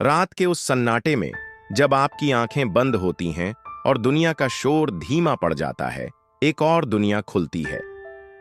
रात के उस सन्नाटे में जब आपकी आंखें बंद होती हैं और दुनिया का शोर धीमा पड़ जाता है, एक और दुनिया खुलती है।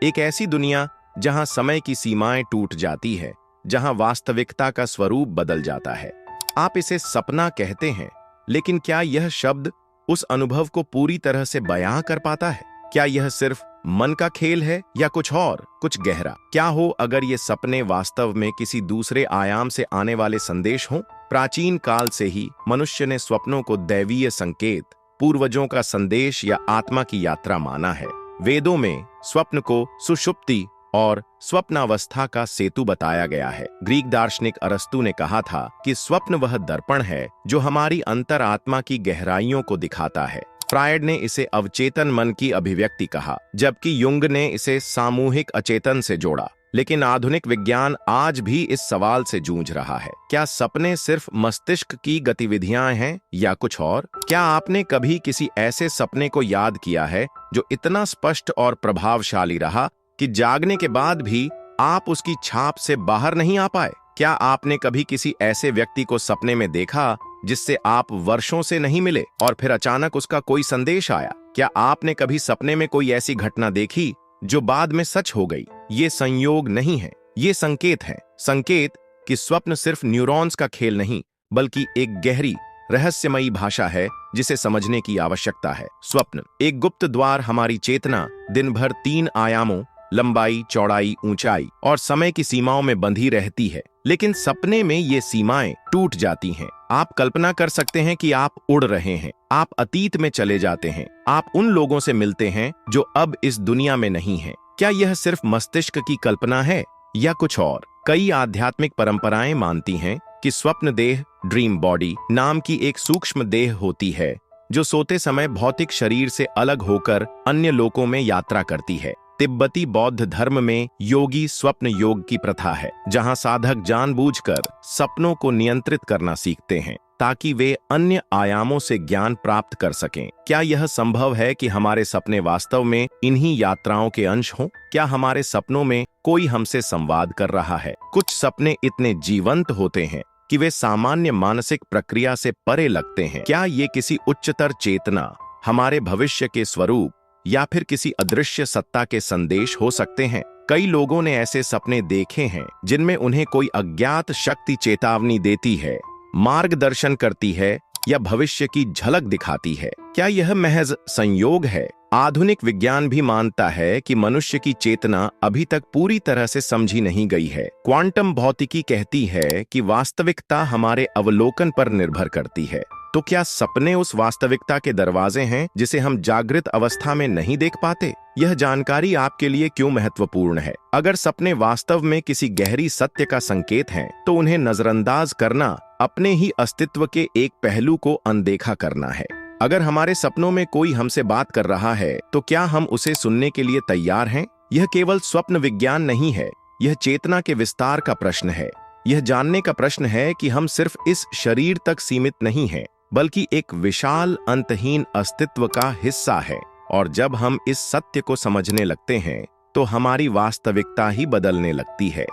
एक ऐसी दुनिया जहां समय की सीमाएं टूट जाती है, जहां वास्तविकता का स्वरूप बदल जाता है। आप इसे सपना कहते हैं, लेकिन क्या यह शब्द उस अनुभव को पूरी तरह से बयां कर पाता है? क्या यह सिर्फ मन का खेल है या कुछ और, कुछ गहरा? क्या हो अगर ये सपने वास्तव में किसी दूसरे आयाम से आने वाले संदेश हों? प्राचीन काल से ही मनुष्य ने स्वप्नों को दैवीय संकेत, पूर्वजों का संदेश या आत्मा की यात्रा माना है। वेदों में स्वप्न को सुषुप्ति और स्वप्नावस्था का सेतु बताया गया है। ग्रीक दार्शनिक अरस्तु ने कहा था कि स्वप्न वह दर्पण है जो हमारी अंतरात्मा की गहराइयों को दिखाता है। फ्रायड ने इसे अवचेतन मन की अभिव्यक्ति कहा, जबकि युंग ने इसे सामूहिक अचेतन से जोड़ा। लेकिन आधुनिक विज्ञान आज भी इस सवाल से जूझ रहा है, क्या सपने सिर्फ मस्तिष्क की गतिविधियां हैं या कुछ और? क्या आपने कभी किसी ऐसे सपने को याद किया है जो इतना स्पष्ट और प्रभावशाली रहा कि जागने के बाद भी आप उसकी छाप से बाहर नहीं आ पाए? क्या आपने कभी किसी ऐसे व्यक्ति को सपने में देखा जिससे आप वर्षों से नहीं मिले और फिर अचानक उसका कोई संदेश आया? क्या आपने कभी सपने में कोई ऐसी घटना देखी जो बाद में सच हो गई? ये संयोग नहीं है, ये संकेत है। संकेत कि स्वप्न सिर्फ न्यूरॉन्स का खेल नहीं, बल्कि एक गहरी रहस्यमयी भाषा है जिसे समझने की आवश्यकता है। स्वप्न एक गुप्त द्वार हमारी चेतना दिन भर 3 आयामों, लंबाई, चौड़ाई, ऊंचाई और समय की सीमाओं में बंधी रहती है। लेकिन सपने में ये सीमाएं टूट जाती हैं। आप कल्पना कर सकते हैं कि आप उड़ रहे हैं, आप अतीत में चले जाते हैं, आप उन लोगों से मिलते हैं जो अब इस दुनिया में नहीं हैं। क्या यह सिर्फ मस्तिष्क की कल्पना है या कुछ और? कई आध्यात्मिक परंपराएं मानती हैं कि स्वप्न देह, ड्रीम बॉडी नाम की एक सूक्ष्म देह होती है जो सोते समय भौतिक शरीर से अलग होकर अन्य लोकों में यात्रा करती है। तिब्बती बौद्ध धर्म में योगी स्वप्न योग की प्रथा है, जहां साधक जानबूझकर सपनों को नियंत्रित करना सीखते हैं ताकि वे अन्य आयामों से ज्ञान प्राप्त कर सकें। क्या यह संभव है कि हमारे सपने वास्तव में इन्हीं यात्राओं के अंश हों? क्या हमारे सपनों में कोई हमसे संवाद कर रहा है? कुछ सपने इतने जीवंत होते हैं कि वे सामान्य मानसिक प्रक्रिया से परे लगते हैं। क्या ये किसी उच्चतर चेतना, हमारे भविष्य के स्वरूप या फिर किसी अदृश्य सत्ता के संदेश हो सकते हैं? कई लोगों ने ऐसे सपने देखे हैं जिनमें उन्हें कोई अज्ञात शक्ति चेतावनी देती है, मार्गदर्शन करती है या भविष्य की झलक दिखाती है। क्या यह महज संयोग है? आधुनिक विज्ञान भी मानता है कि मनुष्य की चेतना अभी तक पूरी तरह से समझी नहीं गई है। क्वांटम भौतिकी कहती है कि वास्तविकता हमारे अवलोकन पर निर्भर करती है। तो क्या सपने उस वास्तविकता के दरवाजे हैं जिसे हम जागृत अवस्था में नहीं देख पाते? यह जानकारी आपके लिए क्यों महत्वपूर्ण है? अगर सपने वास्तव में किसी गहरी सत्य का संकेत हैं, तो उन्हें नजरअंदाज करना अपने ही अस्तित्व के एक पहलू को अनदेखा करना है। अगर हमारे सपनों में कोई हमसे बात कर रहा है, तो क्या हम उसे सुनने के लिए तैयार हैं? यह केवल स्वप्न विज्ञान नहीं है, यह चेतना के विस्तार का प्रश्न है। यह जानने का प्रश्न है कि हम सिर्फ इस शरीर तक सीमित नहीं हैं, बल्कि एक विशाल अंतहीन अस्तित्व का हिस्सा है। और जब हम इस सत्य को समझने लगते हैं, तो हमारी वास्तविकता ही बदलने लगती है।